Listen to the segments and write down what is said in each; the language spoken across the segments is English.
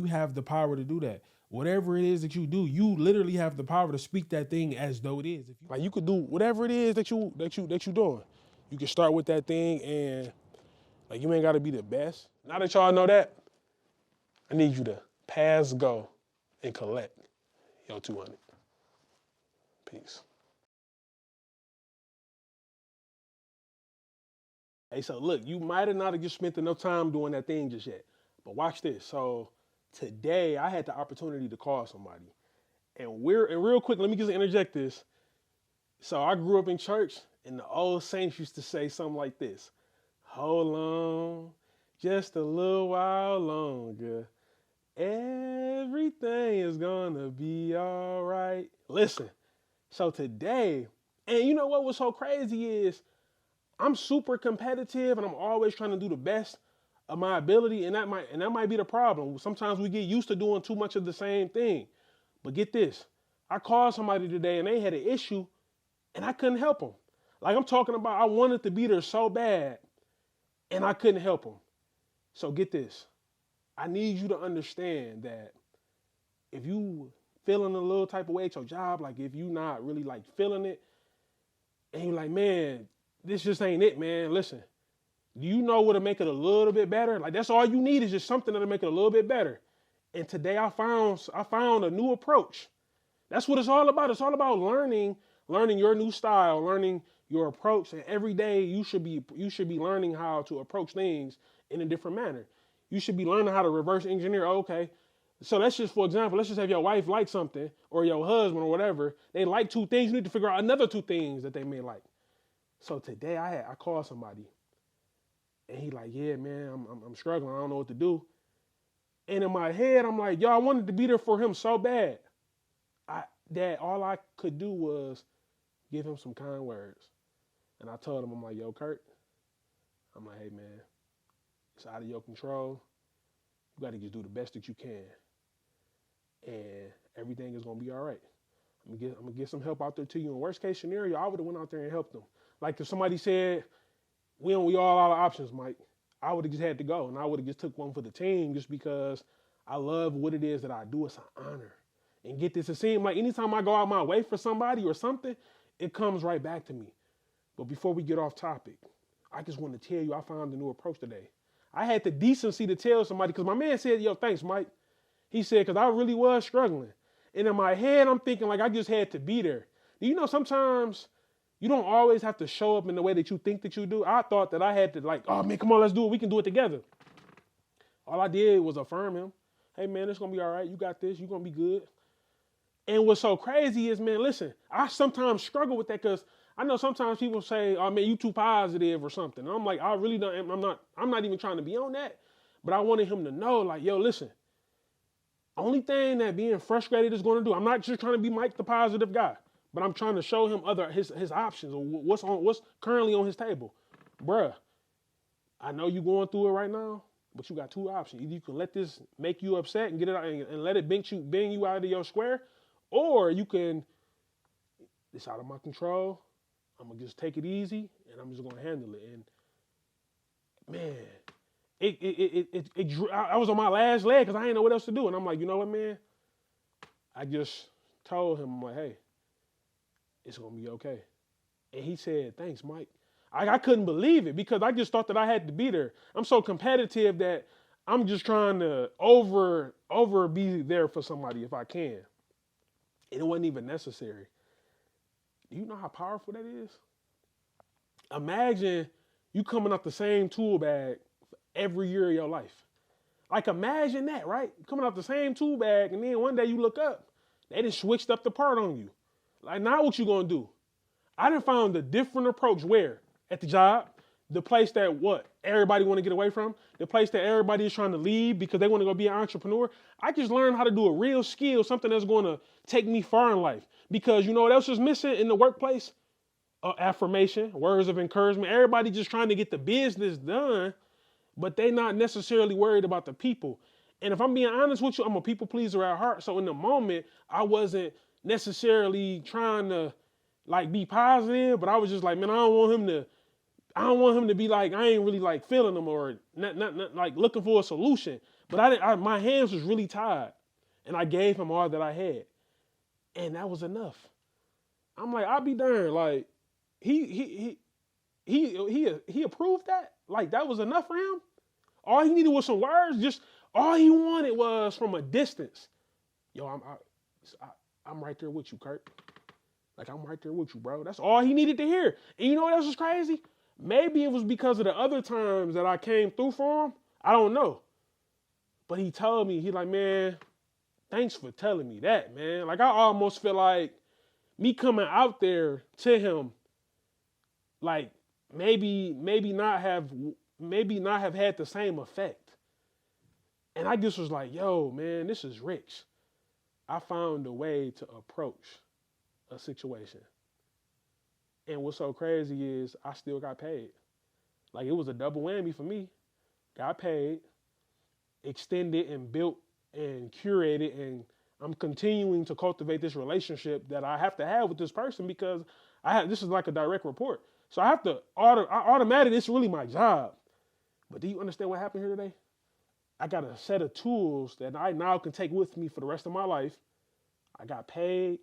have the power to do that. Whatever it is that you do, you literally have the power to speak that thing as though it is. Like you could do whatever it is that you doing. You can start with that thing, and like you ain't gotta be the best. Now that y'all know that, I need you to pass go and collect your 200. Peace. Hey, so look, you might have not just spent enough time doing that thing just yet, but watch this. So today I had the opportunity to call somebody, and real quick, let me just interject this. So I grew up in church, and the old saints used to say something like this: "Hold on, just a little while longer. Everything is gonna be all right." Listen, so today, and you know what was so crazy is I'm super competitive and I'm always trying to do the best of my ability, and that might be the problem. Sometimes we get used to doing too much of the same thing. But get this, I called somebody today and they had an issue and I couldn't help them. Like I'm talking about, I wanted to be there so bad and I couldn't help them. So get this, I need you to understand that if you feeling a little type of way at your job, like if you not really like feeling it, and you're like, man, this just ain't it, man. Listen, do you know what to make it a little bit better? Like that's all you need is just something that'll make it a little bit better. And today I found a new approach. That's what it's all about. It's all about learning your new style, learning your approach. And every day you should be learning how to approach things in a different manner. You should be learning how to reverse engineer. Okay, so let's just, for example, let's just have your wife like something, or your husband or whatever. They like two things. You need to figure out another two things that they may like. So today I called somebody, and he like, yeah, man, I'm struggling. I don't know what to do. And in my head, I'm like, yo, I wanted to be there for him so bad. That all I could do was give him some kind words. And I told him, I'm like, yo, Kurt, I'm like, hey, man, it's out of your control. You got to just do the best that you can. And everything is going to be all right. I'm going to get some help out there to you. In worst case scenario, I would have went out there and helped them. Like if somebody said, we all out of options, Mike, I would have just had to go. And I would have just took one for the team just because I love what it is that I do. It's an honor. And get this, it seems like anytime I go out my way for somebody or something, it comes right back to me. But before we get off topic, I just want to tell you I found a new approach today. I had the decency to tell somebody, because my man said, yo, thanks, Mike. He said, because I really was struggling. And in my head, I'm thinking like I just had to be there. Do you know sometimes you don't always have to show up in the way that you think that you do? I thought that I had to like, oh, man, come on, let's do it. We can do it together. All I did was affirm him. Hey, man, it's going to be all right. You got this. You're going to be good. And what's so crazy is, man, listen, I sometimes struggle with that because I know sometimes people say, oh, man, you too positive or something. And I'm like, I really don't, I'm not even trying to be on that. But I wanted him to know, like, yo, listen, only thing that being frustrated is going to do, I'm not just trying to be Mike the positive guy, but I'm trying to show him his options or what's currently on his table. Bruh, I know you're going through it right now, but you got two options. Either you can let this make you upset and get it out and let it bang you out of your square, or you can, it's out of my control. I'm going to just take it easy and I'm just going to handle it. And man, I was on my last leg because I didn't know what else to do. And I'm like, you know what, man? I just told him, I'm like, hey, it's going to be okay. And he said, thanks, Mike. I couldn't believe it because I just thought that I had to be there. I'm so competitive that I'm just trying to over be there for somebody if I can. And it wasn't even necessary. Do you know how powerful that is? Imagine you coming up the same tool bag every year of your life. Like imagine that, right? Coming up the same tool bag and then one day you look up, they done switched up the part on you. Like now what you gonna do? I done found a different approach where? At the job, the place that everybody want to get away from, the place that everybody is trying to leave because they want to go be an entrepreneur. I just learned how to do a real skill, something that's going to take me far in life. Because you know what else is missing in the workplace? Affirmation, words of encouragement. Everybody just trying to get the business done, but they not necessarily worried about the people. And if I'm being honest with you, I'm a people pleaser at heart. So in the moment, I wasn't necessarily trying to like be positive, but I was just like, man, I don't want him to be like, I ain't really like feeling him or not like looking for a solution. But my hands was really tied, and I gave him all that I had, and that was enough. I'm like, I'll be darned. Like, he approved that. Like, that was enough for him. All he needed was some words. Just all he wanted was from a distance. Yo, I'm right there with you, KIRT. Like, I'm right there with you, bro. That's all he needed to hear. And you know what else is crazy? Maybe it was because of the other times that I came through for him. I don't know. But he told me, he like, man, thanks for telling me that, man. Like, I almost feel like me coming out there to him, like, maybe not have had the same effect. And I just was like, yo, man, this is rich. I found a way to approach a situation. And what's so crazy is I still got paid. Like, it was a double whammy for me. Got paid, extended and built and curated, and I'm continuing to cultivate this relationship that I have to have with this person because this is like a direct report. So I have to automatically, it's really my job. But do you understand what happened here today? I got a set of tools that I now can take with me for the rest of my life. I got paid.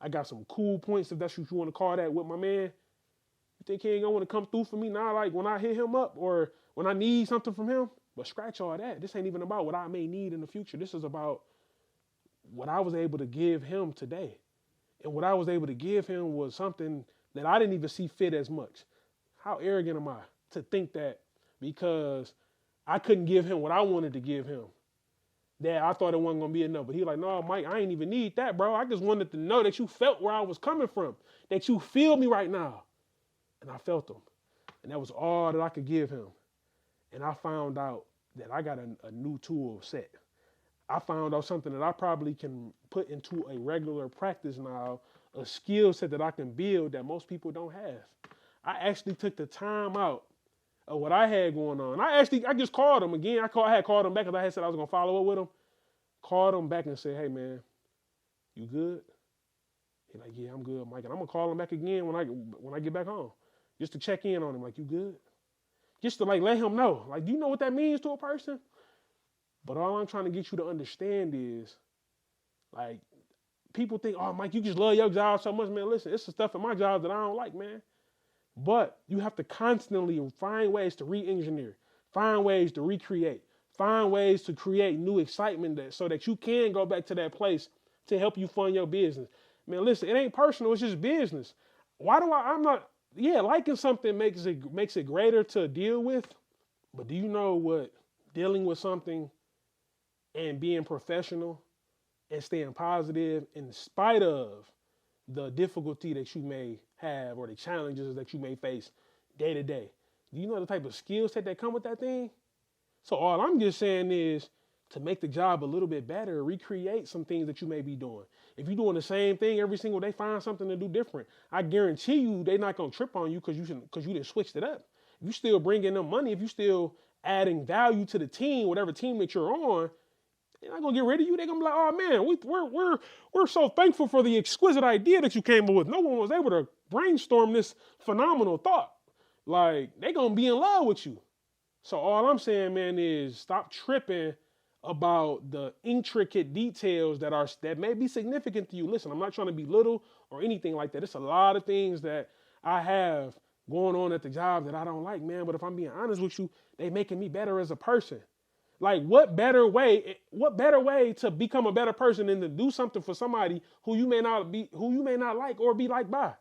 I got some cool points, if that's what you want to call that, with my man. You think he ain't gonna want to come through for me now, like when I hit him up or when I need something from him? But scratch all that. This ain't even about what I may need in the future. This is about what I was able to give him today. And what I was able to give him was something that I didn't even see fit as much. How arrogant am I to think that because I couldn't give him what I wanted to give him, that I thought it wasn't going to be enough. But he like, no, Mike, I ain't even need that, bro. I just wanted to know that you felt where I was coming from, that you feel me right now. And I felt him. And that was all that I could give him. And I found out that I got a new tool set. I found out something that I probably can put into a regular practice now, a skill set that I can build that most people don't have. I actually took the time out of what I had going on. I just called him again. I had called him back because I had said I was going to follow up with him. Called him back and said, hey, man, you good? He like, yeah, I'm good, Mike. And I'm going to call him back again when I get back home, just to check in on him. Like, you good? Just to, like, let him know. Like, do you know what that means to a person? But all I'm trying to get you to understand is, like, people think, oh, Mike, you just love your job so much. Man, listen, it's the stuff in my job that I don't like, man. But you have to constantly find ways to re-engineer, find ways to recreate, find ways to create new excitement so that you can go back to that place to help you fund your business. Man, listen, it ain't personal, it's just business. Liking something makes it greater to deal with. But do you know what dealing with something and being professional and staying positive in spite of the difficulty that you may have or the challenges that you may face day to day? Do you know the type of skill set that come with that thing? So all I'm just saying is to make the job a little bit better, recreate some things that you may be doing. If you're doing the same thing every single day, find something to do different. I guarantee you they're not going to trip on you because you didn't switch it up. If you still bringing them money, if you still adding value to the team, whatever team that you're on, they're not gonna get rid of you. They're gonna be like, oh man, we're so thankful for the exquisite idea that you came up with. No one was able to brainstorm this phenomenal thought. Like, they're gonna be in love with you. So all I'm saying, man, is stop tripping about the intricate details that may be significant to you. Listen, I'm not trying to be little or anything like that. It's a lot of things that I have going on at the job that I don't like, man. But if I'm being honest with you, they making me better as a person. Like, what better way to become a better person than to do something for somebody who you may not like or be liked by?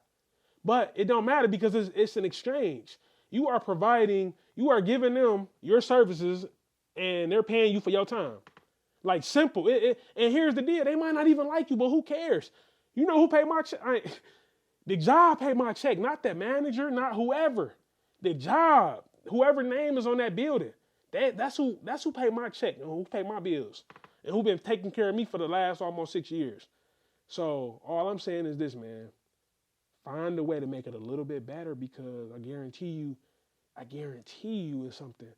But it don't matter because it's an exchange. You are giving them your services and they're paying you for your time. Like, simple. And here's the deal. They might not even like you, but who cares? You know who paid my check? The job paid my check, not that manager, not whoever. The job, whoever name is on that building. That's who paid my check and who paid my bills and who been taking care of me for the last almost 6 years. So all I'm saying is this, man. Find a way to make it a little bit better because I guarantee you it's something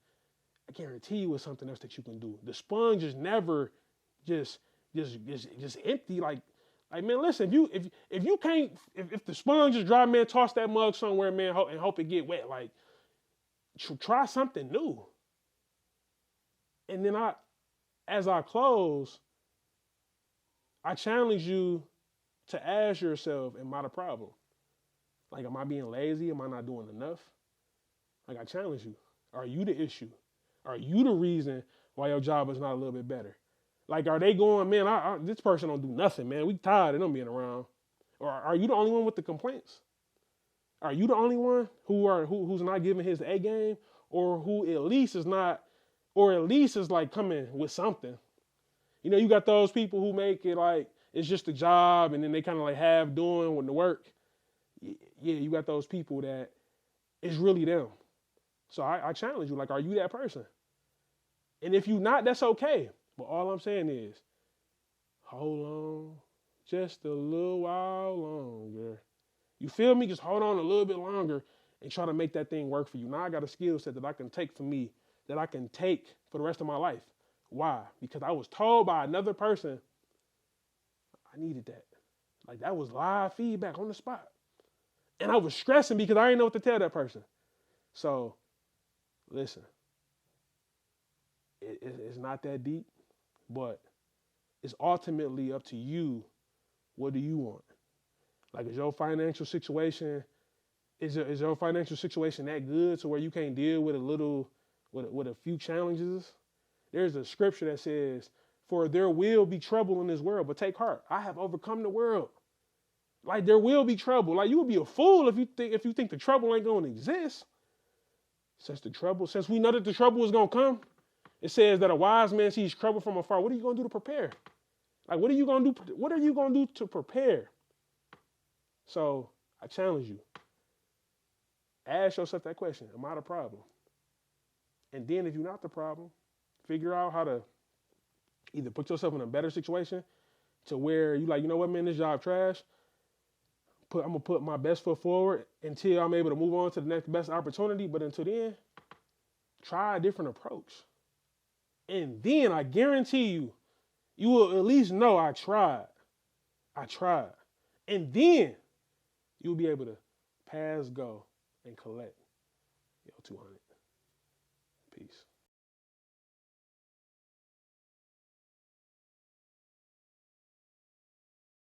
else that you can do. The sponge is never just empty. Like man, listen, if the sponge is dry, man, toss that mug somewhere, man, and hope it get wet. Like, try something new. And then as I close, I challenge you to ask yourself, am I the problem? Like, am I being lazy? Am I not doing enough? Like, I challenge you. Are you the issue? Are you the reason why your job is not a little bit better? Like, are they going, man, this person don't do nothing, man. We tired of them being around. Or are you the only one with the complaints? Are you the only one who's not giving his A game, or who at least is not, or at least is like coming with something? You know, you got those people who make it like it's just a job, and then they kind of like half doing with the work. Yeah, you got those people that it's really them. So I challenge you, like, are you that person? And if you're not, that's okay. But all I'm saying is, hold on just a little while longer. You feel me? Just hold on a little bit longer and try to make that thing work for you. Now I got a skill set that I can take for me, that I can take for the rest of my life. Why? Because I was told by another person I needed that. Like, that was live feedback on the spot. And I was stressing because I didn't know what to tell that person. So, listen, it's not that deep, but it's ultimately up to you. What do you want? Like, is your financial situation that good to where you can't deal with with a few challenges? There's a scripture that says, for there will be trouble in this world, but take heart. I have overcome the world. Like, there will be trouble. Like, you would be a fool if you think the trouble ain't going to exist. Since we know that the trouble is going to come, it says that a wise man sees trouble from afar. What are you going to do to prepare? Like, what are you going to do? What are you going to do to prepare? So I challenge you. Ask yourself that question. Am I the problem? And then if you're not the problem, figure out how to either put yourself in a better situation to where you like, you know what, man, this job trash. I'm going to put my best foot forward until I'm able to move on to the next best opportunity. But until then, try a different approach. And then I guarantee you, you will at least know I tried. And then you'll be able to pass go and collect your 200. Peace.